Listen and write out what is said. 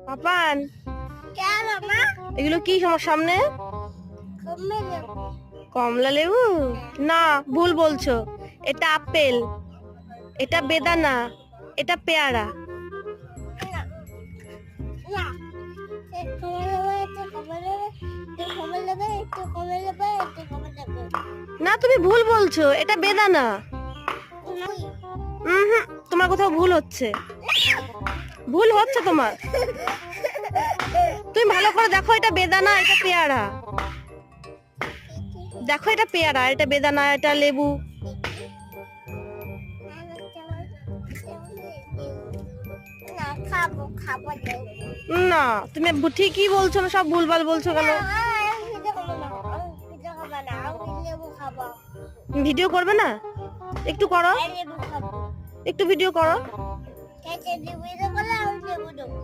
পাপান, কেন মা? এগুলো কি তোমার সামনে? কমে যাবো। কমলা লেবু? না, ভুল বলছো। এটা আপেল, এটা বেদানা, এটা পেয়ারা। না না, একটু কমে যাবে, একটু কমে যাবে, একটু কমে যাবে, একটু কমে যাবে, একটু কমে যাবে। না, তুমি ভুল বলছো, এটা বেদানা। তোমার কোথাও ভুল হচ্ছে, ভুল হচ্ছে তোমার। তুমি ভালো করে দেখো, এটা বেদানা, এটা পেয়ারা। দেখো, এটা পেয়ারা, এটা বেদানা, এটা লেবু। না, খাবো খাবো লেবু। না, তুমি ঠিকই বলছো না, সব ভুলভাল বলছো কেন? আমি পিঠা খাবো না, আমি পিঠা খাবো না, আমি লেবু খাবো। ভিডিও করবে না? একটু করো, লেবু খাবো। একটু ভিডিও করো। খেতে দিবি তো বলে আমি লেবু দেবো।